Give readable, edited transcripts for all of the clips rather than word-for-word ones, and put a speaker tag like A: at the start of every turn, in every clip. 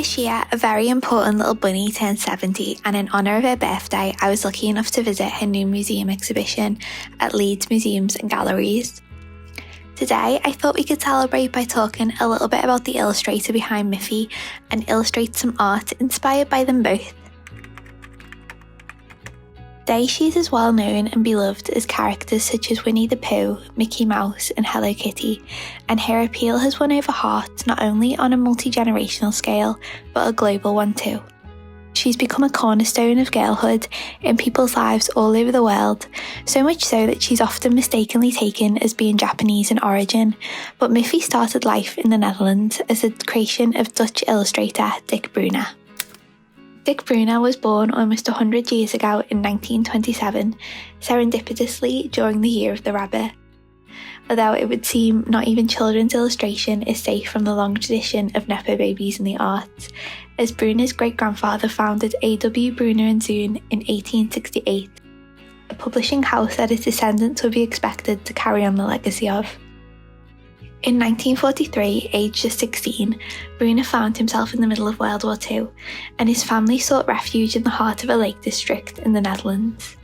A: This year, a very important little bunny turned 70, and in honour of her birthday, I was lucky enough to visit her new museum exhibition at Leeds Museums and Galleries. Today, I thought we could celebrate by talking a little bit about the illustrator behind Miffy and illustrate some art inspired by them both. Today, she's as well known and beloved as characters such as Winnie the Pooh, Mickey Mouse and Hello Kitty, and her appeal has won over hearts not only on a multi-generational scale, but a global one too. She's become a cornerstone of girlhood in people's lives all over the world, so much so that she's often mistakenly taken as being Japanese in origin, but Miffy started life in the Netherlands as a creation of Dutch illustrator Dick Bruna. Dick Bruna was born almost 100 years ago in 1927, serendipitously during the Year of the Rabbit. Although it would seem not even children's illustration is safe from the long tradition of Nepo babies in the arts, as Bruna's great-grandfather founded A.W. Bruna & Zoon in 1868, a publishing house that his descendants would be expected to carry on the legacy of. In 1943, aged just 16, Bruna found himself in the middle of World War II, and his family sought refuge in the heart of a lake district in the Netherlands.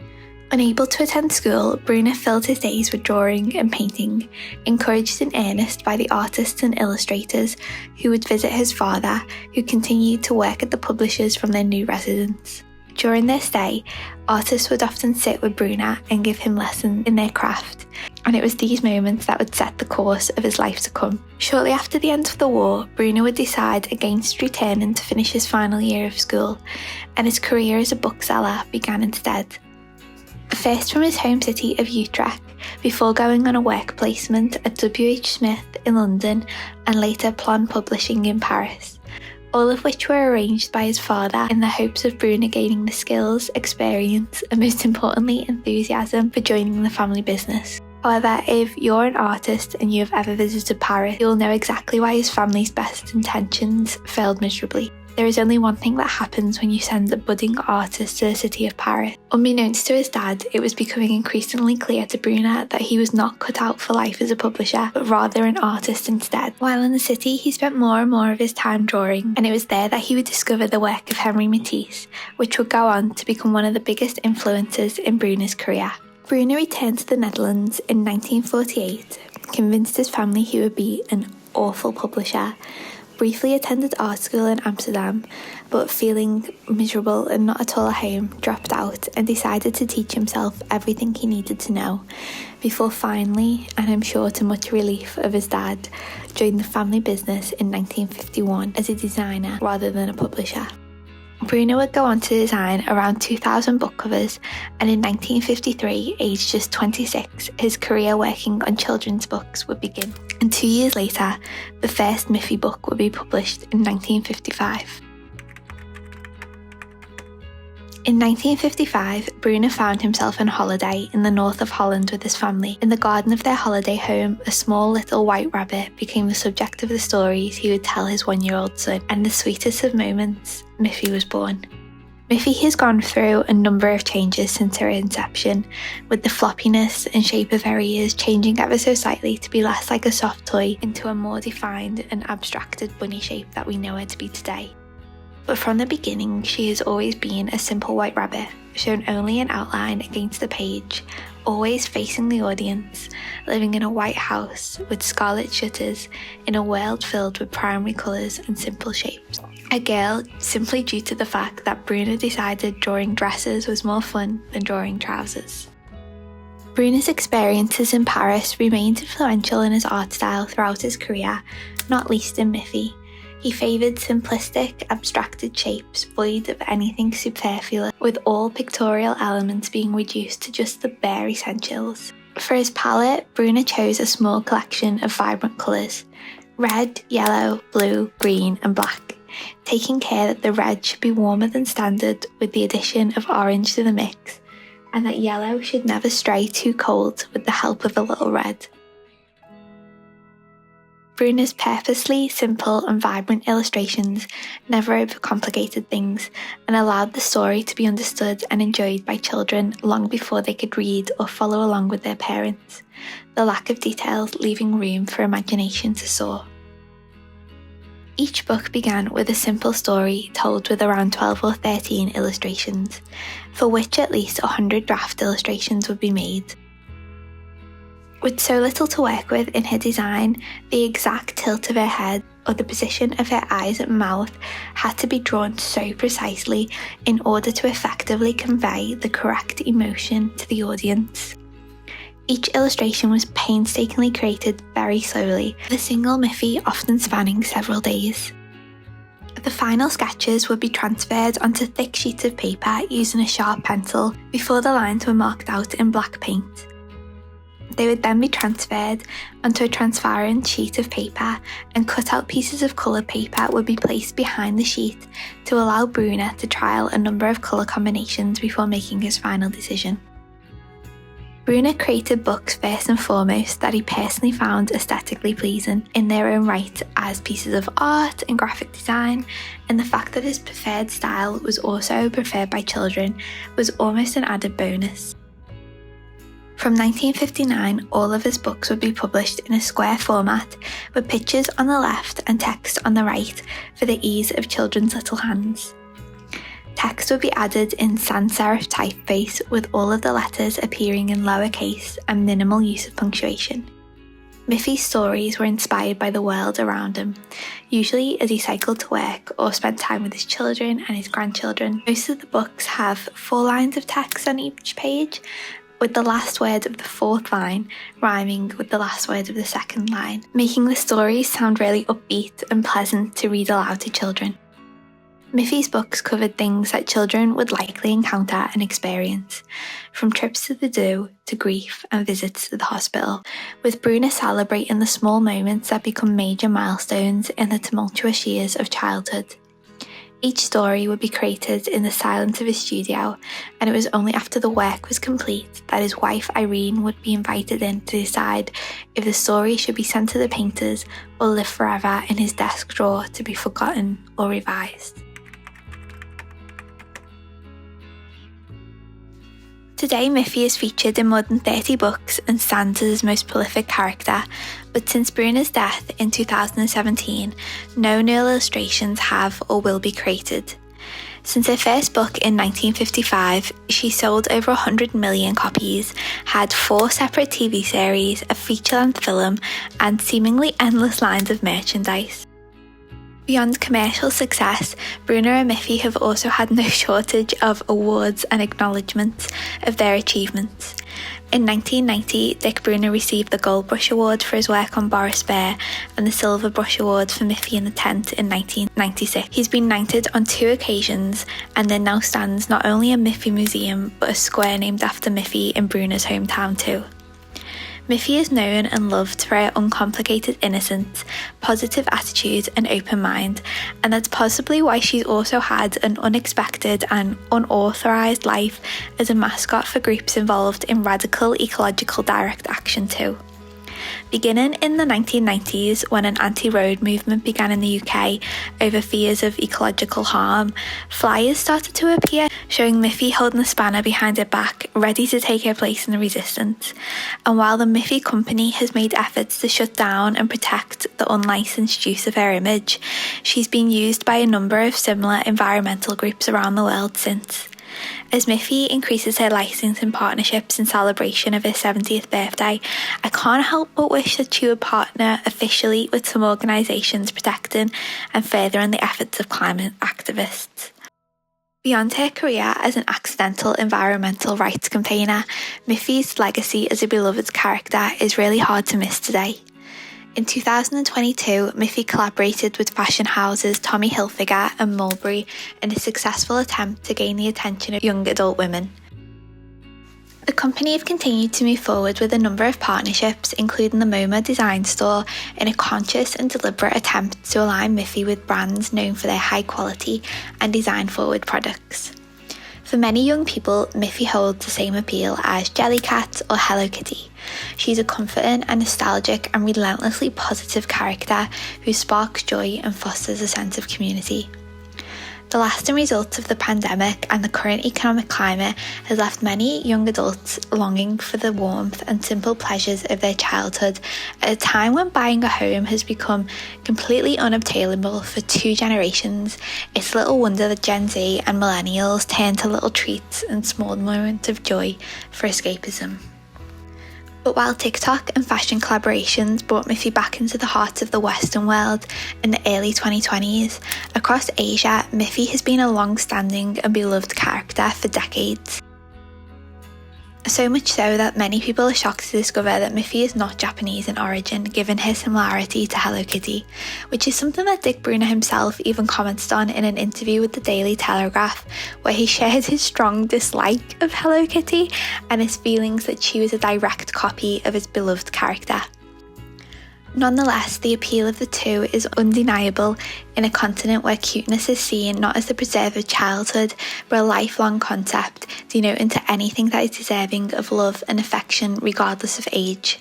A: Unable to attend school, Bruna filled his days with drawing and painting, encouraged in earnest by the artists and illustrators who would visit his father, who continued to work at the publishers from their new residence. During their stay, artists would often sit with Bruna and give him lessons in their craft, and it was these moments that would set the course of his life to come. Shortly after the end of the war, Bruna would decide against returning to finish his final year of school, and his career as a bookseller began instead. First from his home city of Utrecht, before going on a work placement at W.H. Smith in London and later Plan Publishing in Paris, all of which were arranged by his father in the hopes of Bruna gaining the skills, experience and most importantly enthusiasm for joining the family business. However, if you're an artist and you have ever visited Paris, you'll know exactly why his family's best intentions failed miserably. There is only one thing that happens when you send a budding artist to the city of Paris. Unbeknownst to his dad, it was becoming increasingly clear to Bruna that he was not cut out for life as a publisher, but rather an artist instead. While in the city, he spent more and more of his time drawing, and it was there that he would discover the work of Henri Matisse, which would go on to become one of the biggest influences in Bruna's career. Bruna returned to the Netherlands in 1948, convinced his family he would be an awful publisher, briefly attended art school in Amsterdam, but feeling miserable and not at all at home, dropped out and decided to teach himself everything he needed to know, before finally, and I'm sure to much relief of his dad, joined the family business in 1951 as a designer rather than a publisher. Bruna would go on to design around 2,000 book covers, and in 1953, aged just 26, his career working on children's books would begin. And 2 years later, the first Miffy book would be published in 1955. In 1955, Bruna found himself on holiday in the north of Holland with his family. In the garden of their holiday home, a small little white rabbit became the subject of the stories he would tell his 1-year-old son, and the sweetest of moments, Miffy was born. Miffy has gone through a number of changes since her inception, with the floppiness and shape of her ears changing ever so slightly to be less like a soft toy into a more defined and abstracted bunny shape that we know her to be today. But from the beginning, she has always been a simple white rabbit, shown only in outline against the page, always facing the audience, living in a white house with scarlet shutters in a world filled with primary colours and simple shapes. A girl simply due to the fact that Bruna decided drawing dresses was more fun than drawing trousers. Bruna's experiences in Paris remained influential in his art style throughout his career, not least in Miffy. He favoured simplistic, abstracted shapes void of anything superfluous, with all pictorial elements being reduced to just the bare essentials. For his palette, Bruna chose a small collection of vibrant colours: red, yellow, blue, green and black, taking care that the red should be warmer than standard with the addition of orange to the mix, and that yellow should never stray too cold with the help of a little red. Bruna's purposely simple and vibrant illustrations never overcomplicated things and allowed the story to be understood and enjoyed by children long before they could read or follow along with their parents, the lack of details leaving room for imagination to soar. Each book began with a simple story told with around 12 or 13 illustrations, for which at least 100 draft illustrations would be made. With so little to work with in her design, the exact tilt of her head or the position of her eyes and mouth had to be drawn so precisely in order to effectively convey the correct emotion to the audience. Each illustration was painstakingly created very slowly, with a single Miffy often spanning several days. The final sketches would be transferred onto thick sheets of paper using a sharp pencil before the lines were marked out in black paint. They would then be transferred onto a transparent sheet of paper, and cut-out pieces of coloured paper would be placed behind the sheet to allow Bruna to trial a number of colour combinations before making his final decision. Bruna created books first and foremost that he personally found aesthetically pleasing in their own right as pieces of art and graphic design, and the fact that his preferred style was also preferred by children was almost an added bonus. From 1959, all of his books would be published in a square format with pictures on the left and text on the right for the ease of children's little hands. Text would be added in sans serif typeface with all of the letters appearing in lowercase and minimal use of punctuation. Miffy's stories were inspired by the world around him, usually as he cycled to work or spent time with his children and his grandchildren. Most of the books have 4 lines of text on each page, with the last word of the 4th line rhyming with the last word of the 2nd line, making the stories sound really upbeat and pleasant to read aloud to children. Miffy's books covered things that children would likely encounter and experience, from trips to the zoo to grief and visits to the hospital, with Bruna celebrating the small moments that become major milestones in the tumultuous years of childhood. Each story would be created in the silence of his studio, and it was only after the work was complete that his wife Irene would be invited in to decide if the story should be sent to the painters or live forever in his desk drawer to be forgotten or revised. Today, Miffy is featured in more than 30 books and stands as his most prolific character, but since Bruna's death in 2017, no new illustrations have or will be created. Since her first book in 1955, she sold over 100 million copies, had 4 separate TV series, a feature-length film, and seemingly endless lines of merchandise. Beyond commercial success, Bruna and Miffy have also had no shortage of awards and acknowledgements of their achievements. In 1990, Dick Bruna received the Gold Brush Award for his work on Boris Bear and the Silver Brush Award for Miffy in the Tent in 1996. He's been knighted on 2 occasions, and there now stands not only a Miffy museum but a square named after Miffy in Bruna's hometown too. Miffy is known and loved for her uncomplicated innocence, positive attitude and open mind, and that's possibly why she's also had an unexpected and unauthorised life as a mascot for groups involved in radical ecological direct action too. Beginning in the 1990s, when an anti-road movement began in the UK over fears of ecological harm, flyers started to appear showing Miffy holding a spanner behind her back, ready to take her place in the resistance. And while the Miffy company has made efforts to shut down and protect the unlicensed use of her image, she's been used by a number of similar environmental groups around the world since. As Miffy increases her licensing partnerships in celebration of her 70th birthday, I can't help but wish that she would partner officially with some organisations protecting and furthering the efforts of climate activists. Beyond her career as an accidental environmental rights campaigner, Miffy's legacy as a beloved character is really hard to miss today. In 2022, Miffy collaborated with fashion houses Tommy Hilfiger and Mulberry in a successful attempt to gain the attention of young adult women. The company have continued to move forward with a number of partnerships, including the MoMA design store, in a conscious and deliberate attempt to align Miffy with brands known for their high quality and design-forward products. For many young people, Miffy holds the same appeal as Jellycat or Hello Kitty. She's a comforting and nostalgic and relentlessly positive character who sparks joy and fosters a sense of community. The lasting results of the pandemic and the current economic climate has left many young adults longing for the warmth and simple pleasures of their childhood at a time when buying a home has become completely unobtainable for two generations. It's little wonder that Gen Z and millennials turn to little treats and small moments of joy for escapism. But while TikTok and fashion collaborations brought Miffy back into the heart of the Western world in the early 2020s, across Asia, Miffy has been a long-standing and beloved character for decades. So much so that many people are shocked to discover that Miffy is not Japanese in origin, given her similarity to Hello Kitty, which is something that Dick Bruna himself even commented on in an interview with the Daily Telegraph, where he shared his strong dislike of Hello Kitty and his feelings that she was a direct copy of his beloved character. Nonetheless, the appeal of the two is undeniable in a continent where cuteness is seen not as the preserve of childhood, but a lifelong concept denoting to anything that is deserving of love and affection regardless of age.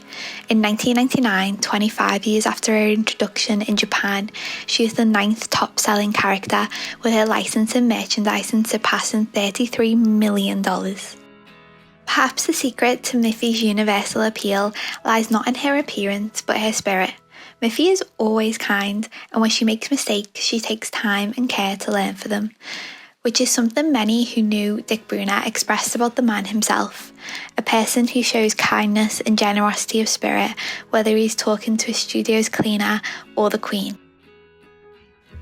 A: In 1999, 25 years after her introduction in Japan, she is the 9th top-selling character, with her license and merchandising surpassing $33 million. Perhaps the secret to Miffy's universal appeal lies not in her appearance, but her spirit. Miffy is always kind, and when she makes mistakes, she takes time and care to learn from them, which is something many who knew Dick Bruna expressed about the man himself, a person who shows kindness and generosity of spirit, whether he's talking to a studio's cleaner or the Queen.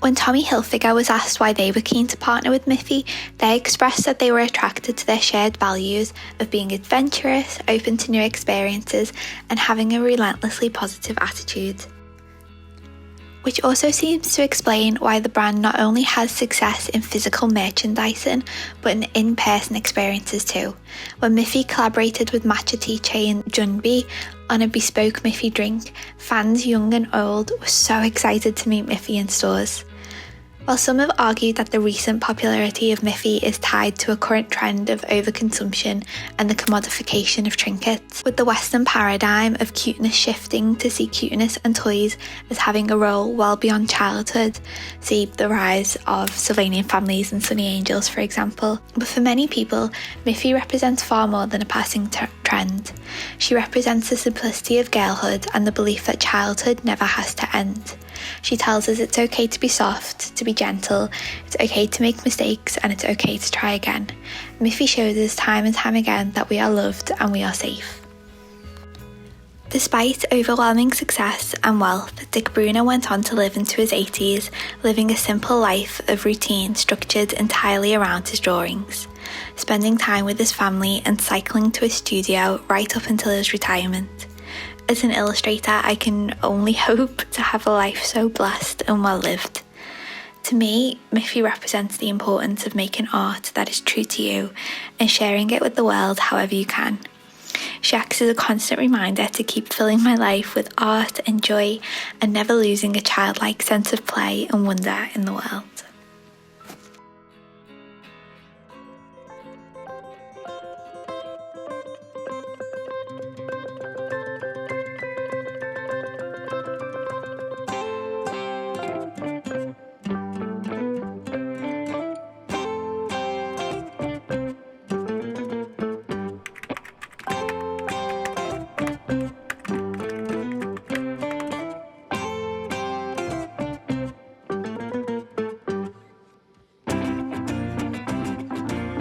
A: When Tommy Hilfiger was asked why they were keen to partner with Miffy, they expressed that they were attracted to their shared values of being adventurous, open to new experiences, and having a relentlessly positive attitude. Which also seems to explain why the brand not only has success in physical merchandising, but in in-person experiences too. When Miffy collaborated with matcha tea chain Junbi on a bespoke Miffy drink, fans young and old were so excited to meet Miffy in stores. While some have argued that the recent popularity of Miffy is tied to a current trend of overconsumption and the commodification of trinkets, with the Western paradigm of cuteness shifting to see cuteness and toys as having a role well beyond childhood, see the rise of Sylvanian families and Sunny Angels, for example. But for many people, Miffy represents far more than a passing trend. She represents the simplicity of girlhood and the belief that childhood never has to end. She tells us it's okay to be soft, to be gentle, it's okay to make mistakes, and it's okay to try again. Miffy shows us time and time again that we are loved and we are safe. Despite overwhelming success and wealth, Dick Bruna went on to live into his 80s, living a simple life of routine structured entirely around his drawings, spending time with his family and cycling to his studio right up until his retirement. As an illustrator, I can only hope to have a life so blessed and well lived. To me, Miffy represents the importance of making art that is true to you and sharing it with the world however you can. She acts as a constant reminder to keep filling my life with art and joy and never losing a childlike sense of play and wonder in the world.